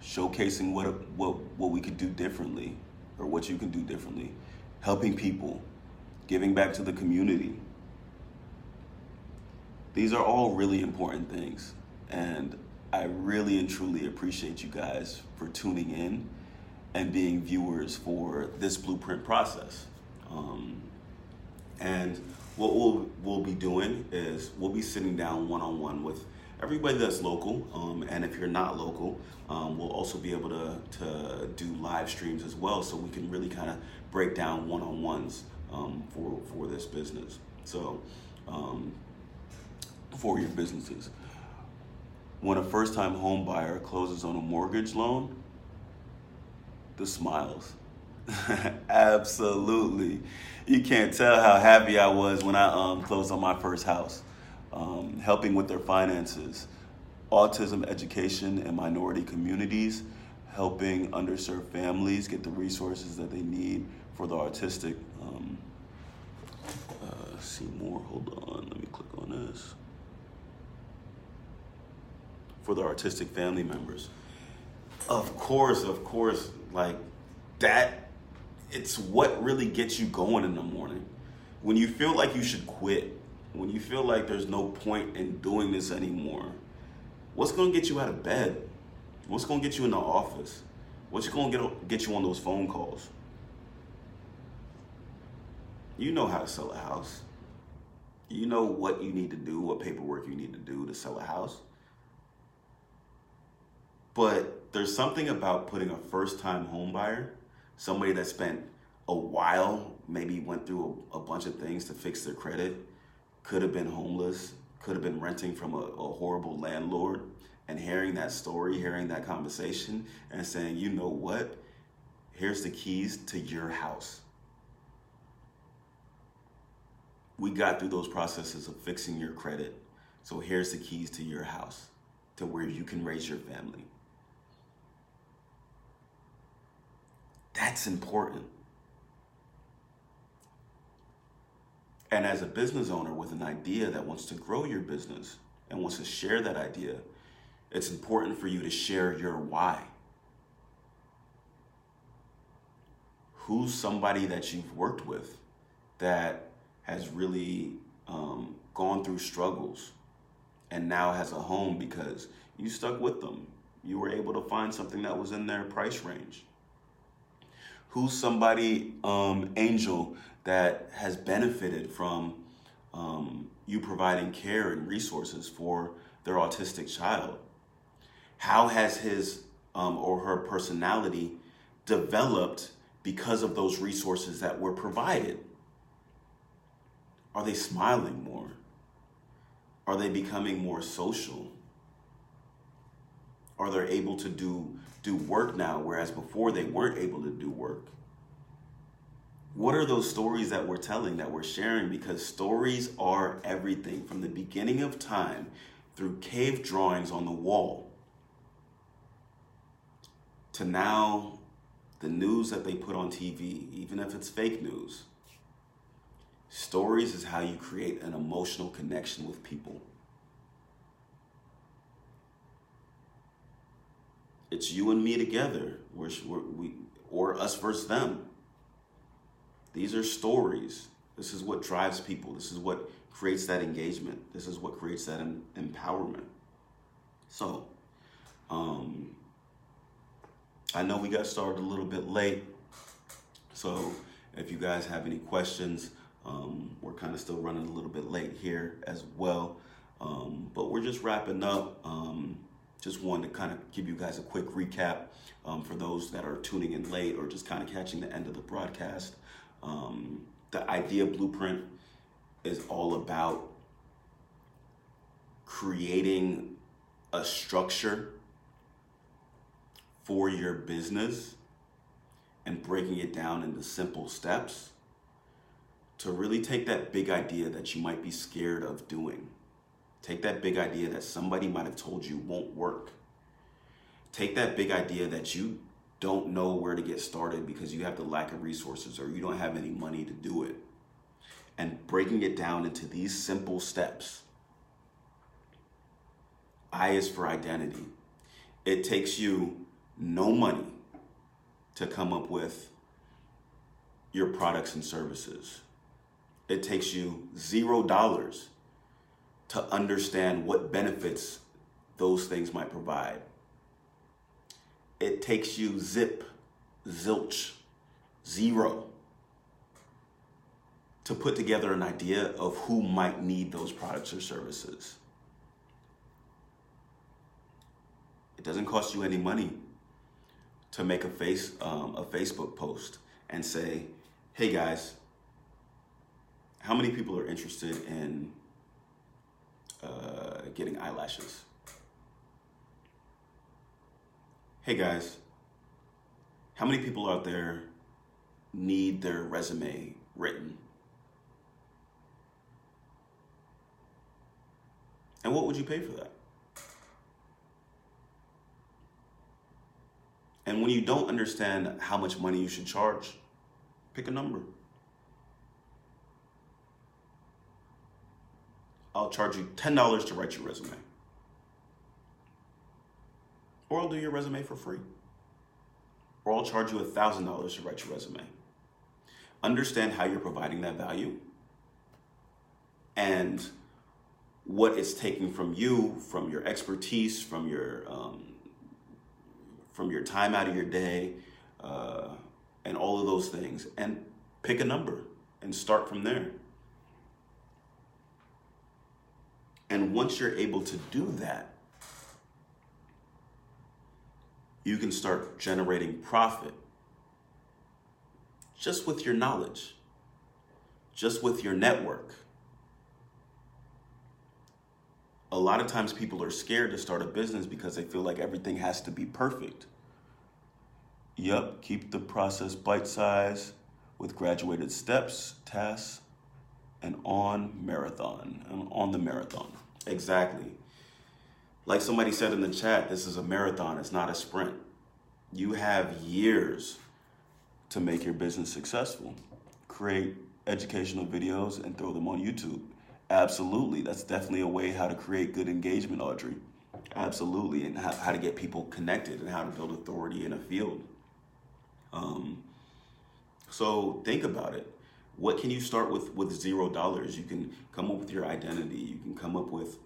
[SPEAKER 1] Showcasing what we could do differently, or what you can do differently. Helping people, giving back to the community. These are all really important things, and I really and truly appreciate you guys for tuning in and being viewers for this blueprint process. And what we'll be doing is we'll be sitting down one-on-one with everybody that's local, and if you're not local, we'll also be able to do live streams as well, so we can really kind of break down one-on-ones for this business. So for your businesses, when a first-time home buyer closes on a mortgage loan, the smiles. Absolutely. You can't tell how happy I was when I closed on my first house. Helping with their finances, autism education in minority communities, helping underserved families get the resources that they need for the autistic. See more, hold on, let me click on this. For the autistic family members. Of course, like that, it's what really gets you going in the morning. When you feel like you should quit, when you feel like there's no point in doing this anymore, what's gonna get you out of bed? What's gonna get you in the office? What's gonna get you on those phone calls? You know how to sell a house. You know what you need to do, what paperwork you need to do to sell a house. But there's something about putting a first-time home buyer, somebody that spent a while, maybe went through a bunch of things to fix their credit, could have been homeless, could have been renting from a horrible landlord, and hearing that story, hearing that conversation, and saying, you know what? Here's the keys to your house. We got through those processes of fixing your credit, so here's the keys to your house, to where you can raise your family. That's important. And as a business owner with an idea that wants to grow your business and wants to share that idea, it's important for you to share your why. Who's somebody that you've worked with that has really gone through struggles and now has a home because you stuck with them? You were able to find something that was in their price range. Who's somebody, Angel, that has benefited from you providing care and resources for their autistic child? How has his or her personality developed because of those resources that were provided? Are they smiling more? Are they becoming more social? Are they able to do work now, whereas before they weren't able to do work? What are those stories that we're telling, that we're sharing? Because stories are everything, from the beginning of time through cave drawings on the wall to now the news that they put on TV, even if it's fake news. Stories is how you create an emotional connection with people. It's you and me together, or us versus them. These are stories. This is what drives people. This is what creates that engagement. This is what creates that empowerment. So, I know we got started a little bit late. So if you guys have any questions, we're kind of still running a little bit late here as well. But we're just wrapping up. Just wanted to kind of give you guys a quick recap for those that are tuning in late or just kind of catching the end of the broadcast. The I.D.E.A Blueprint is all about creating a structure for your business and breaking it down into simple steps to really take that big idea that you might be scared of doing. Take that big idea that somebody might have told you won't work. Take that big idea that you don't know where to get started because you have the lack of resources or you don't have any money to do it, and breaking it down into these simple steps. I is for identity. It takes you no money to come up with your products and services. It takes you $0 to understand what benefits those things might provide. It takes you zilch, zero, to put together an idea of who might need those products or services. It doesn't cost you any money to make a Facebook post and say, hey guys, how many people are interested in getting eyelashes? Hey guys, how many people out there need their resume written? And what would you pay for that? And when you don't understand how much money you should charge, pick a number. I'll charge you $10 to write your resume. Or I'll do your resume for free. Or I'll charge you $1,000 to write your resume. Understand how you're providing that value and what it's taking from you, from your expertise, from your time out of your day, and all of those things, and pick a number and start from there. And once you're able to do that, you can start generating profit just with your knowledge, just with your network. A lot of times people are scared to start a business because they feel like everything has to be perfect. Yep, keep the process bite-sized with graduated steps, tasks, and on the marathon. Exactly. Like somebody said in the chat, this is a marathon, it's not a sprint. You have years to make your business successful. Create educational videos and throw them on YouTube. Absolutely, that's definitely a way how to create good engagement, Audrey. Absolutely, and how to get people connected and how to build authority in a field. So think about it. What can you start with $0? You can come up with your identity. You can come up with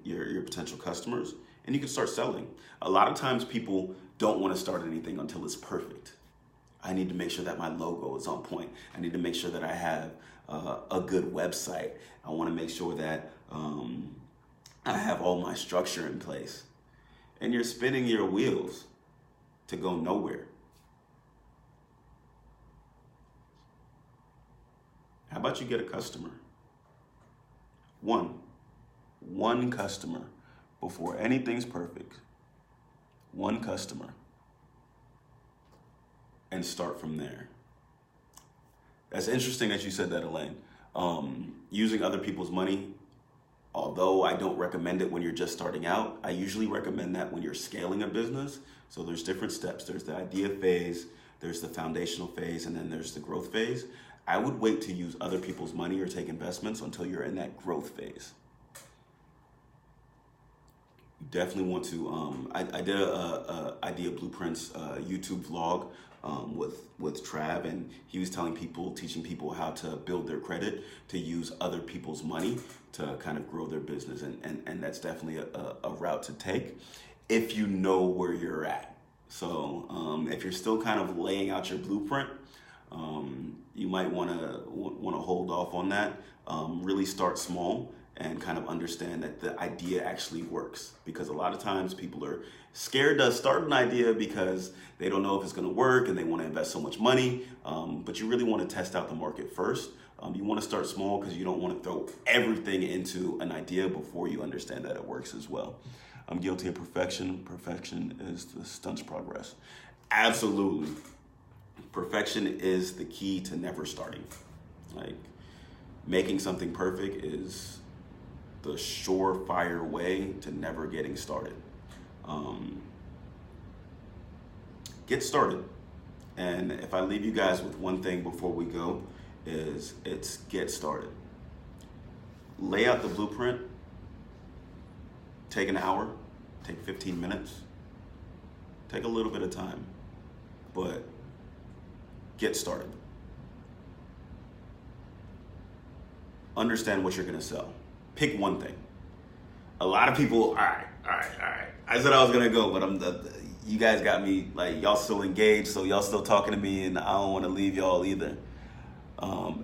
[SPEAKER 1] your potential customers, and you can start selling. A lot of times people don't want to start anything until it's perfect. I need to make sure that my logo is on point. I need to make sure that I have a good website. I want to make sure that I have all my structure in place. And you're spinning your wheels to go nowhere. How about you get a customer? One customer before anything's perfect. One customer. And start from there. That's interesting that you said that, Elaine. Using other people's money, although I don't recommend it when you're just starting out, I usually recommend that when you're scaling a business. So there's different steps. There's the idea phase, there's the foundational phase, and then there's the growth phase. I would wait to use other people's money or take investments until you're in that growth phase. You definitely want to, I did a I.D.E.A Blueprint's YouTube vlog with Trav, and he was teaching people how to build their credit, to use other people's money to kind of grow their business. And that's definitely a route to take if you know where you're at. So if you're still kind of laying out your blueprint, you might want to hold off on that. Really start small and kind of understand that the idea actually works, because a lot of times people are scared to start an idea because they don't know if it's going to work and they want to invest so much money. But you really want to test out the market first. You want to start small because you don't want to throw everything into an idea before you understand that it works as well. I'm guilty of perfection. Perfection is the stunts progress. Absolutely. Perfection is the key to never starting. Like, making something perfect is the surefire way to never getting started. Get started. And if I leave you guys with one thing before we go, it's get started. Lay out the blueprint. Take an hour, take 15 minutes, take a little bit of time, but get started. Understand what you're gonna sell. Pick one thing. A lot of people, all right. I said I was gonna go, but you guys got me, like, y'all still engaged, so y'all still talking to me, and I don't wanna leave y'all either.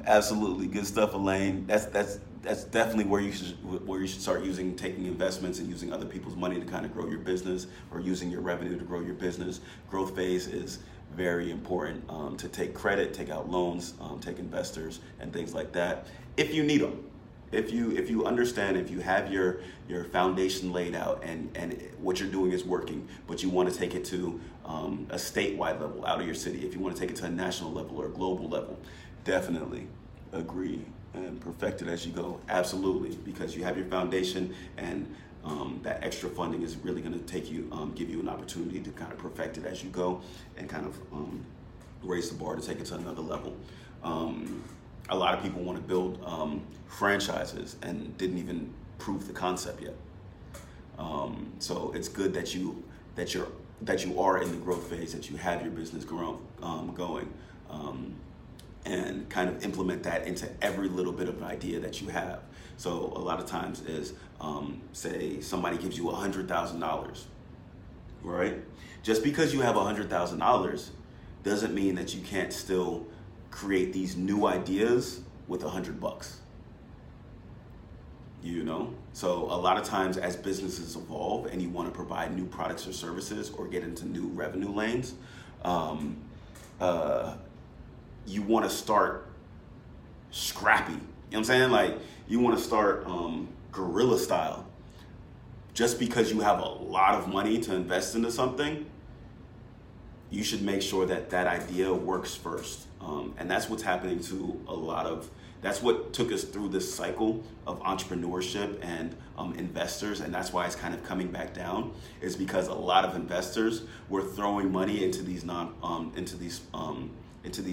[SPEAKER 1] Absolutely, good stuff, Elaine. That's definitely where you should start taking investments and using other people's money to kind of grow your business, or using your revenue to grow your business. Growth phase is very important, to take credit, take out loans, take investors and things like that if you need them. If you understand, if you have your foundation laid out and what you're doing is working, but you want to take it to a statewide level out of your city, if you want to take it to a national level or a global level, definitely agree and perfect it as you go. Absolutely, because you have your foundation, and that extra funding is really going to give you an opportunity to kind of perfect it as you go and kind of raise the bar to take it to another level. A lot of people want to build franchises and didn't even prove the concept yet. So it's good that you are in the growth phase, that you have your business going, and kind of implement that into every little bit of an idea that you have. So a lot of times is, say somebody gives you $100,000, right? Just because you have $100,000 doesn't mean that you can't still create these new ideas with $100. You know? So a lot of times as businesses evolve and you want to provide new products or services or get into new revenue lanes, you want to start scrappy. You know what I'm saying? Like, you want to start guerrilla style. Just because you have a lot of money to invest into something, you should make sure that that idea works first. And that's what's happening to that's what took us through this cycle of entrepreneurship and investors, and that's why it's kind of coming back down, is because a lot of investors were throwing money into these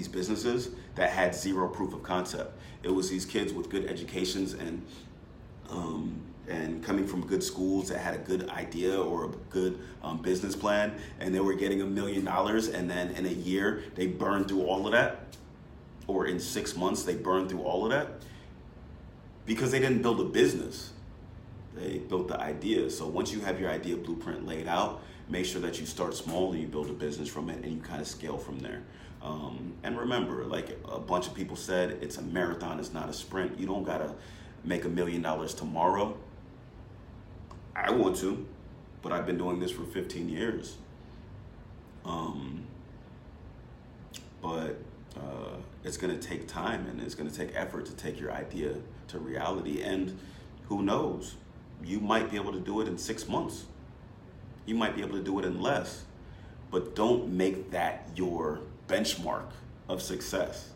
[SPEAKER 1] businesses that had zero proof of concept. It was these kids with good educations and coming from good schools that had a good idea or a good business plan, and they were getting $1 million, and then in a year they burned through all of that, or in 6 months they burned through all of that, because they didn't build a business. They built the idea. So once you have your idea blueprint laid out, make sure that you start small and you build a business from it, and you kind of scale from there. And remember, like a bunch of people said, it's a marathon, it's not a sprint. You don't gotta make $1 million tomorrow. I want to, but I've been doing this for 15 years. But it's gonna take time, and it's gonna take effort to take your idea to reality. And who knows, you might be able to do it in 6 months. You might be able to do it in less, but don't make that your benchmark of success.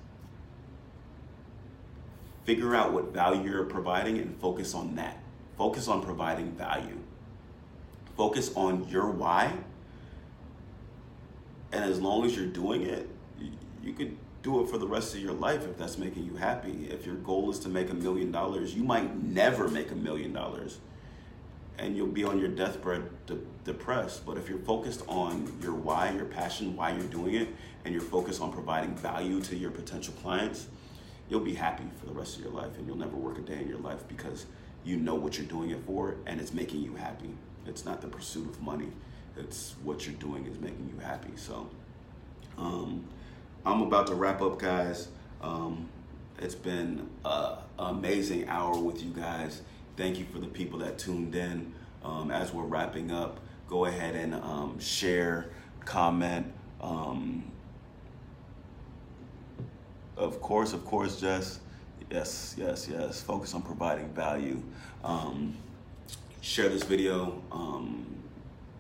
[SPEAKER 1] Figure out what value you're providing and focus on that. Focus on providing value. Focus on your why. And as long as you're doing it, you could do it for the rest of your life if that's making you happy. If your goal is to make $1 million, you might never make $1 million. And you'll be on your deathbed depressed. But if you're focused on your why, your passion, why you're doing it, and you're focused on providing value to your potential clients, you'll be happy for the rest of your life, and you'll never work a day in your life because you know what you're doing it for, and it's making you happy. It's not the pursuit of money. It's what you're doing is making you happy. So I'm about to wrap up, guys. It's been an amazing hour with you guys. Thank you for the people that tuned in. As we're wrapping up, go ahead and share, comment. Of course, Jess. Yes. Focus on providing value. Share this video.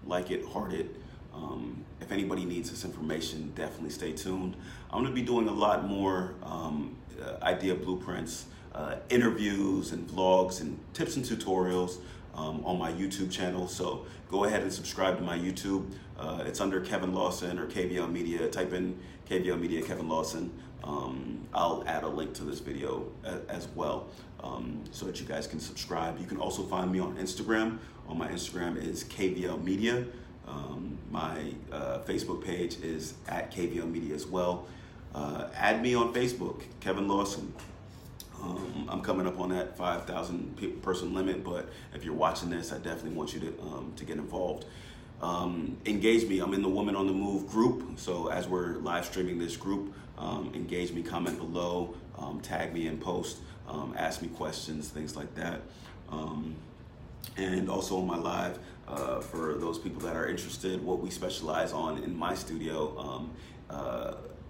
[SPEAKER 1] Like it, heart it. If anybody needs this information, definitely stay tuned. I'm going to be doing a lot more I.D.E.A Blueprints, interviews and vlogs and tips and tutorials on my YouTube channel. So go ahead and subscribe to my YouTube. It's under Kevin Lawson or KVLmedia. Type in KVLmedia Kevin Lawson. I'll add a link to this video as well so that you guys can subscribe. You can also find me on Instagram. On my Instagram is KVLmedia. My Facebook page is at KVLmedia as well. Add me on Facebook, Kevin Lawson. I'm coming up on that 5,000 person limit, but if you're watching this, I definitely want you to get involved. Engage me. I'm in the Women on the Move group, so as we're live streaming this group, engage me, comment below, tag me in post, ask me questions, things like that. And also on my live, for those people that are interested, what we specialize on in my studio,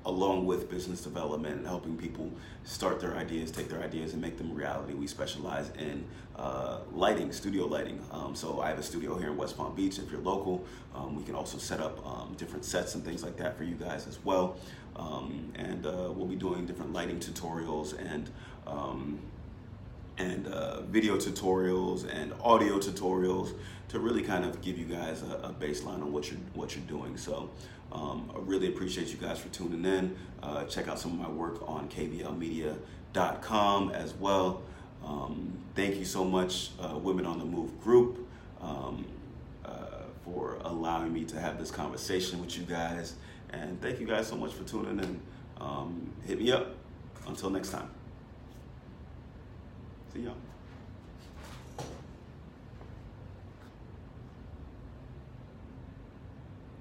[SPEAKER 1] along with business development and helping people start their ideas, take their ideas and make them reality. We specialize in lighting, studio lighting. So I have a studio here in West Palm Beach. If you're local, we can also set up different sets and things like that for you guys as well. And we'll be doing different lighting tutorials and video tutorials and audio tutorials to really kind of give you guys a baseline on what you're doing. So I really appreciate you guys for tuning in. Check out some of my work on KVLmedia.com as well. Thank you so much, Women on the Move group, for allowing me to have this conversation with you guys. And thank you guys so much for tuning in. Hit me up. Until next time. See y'all.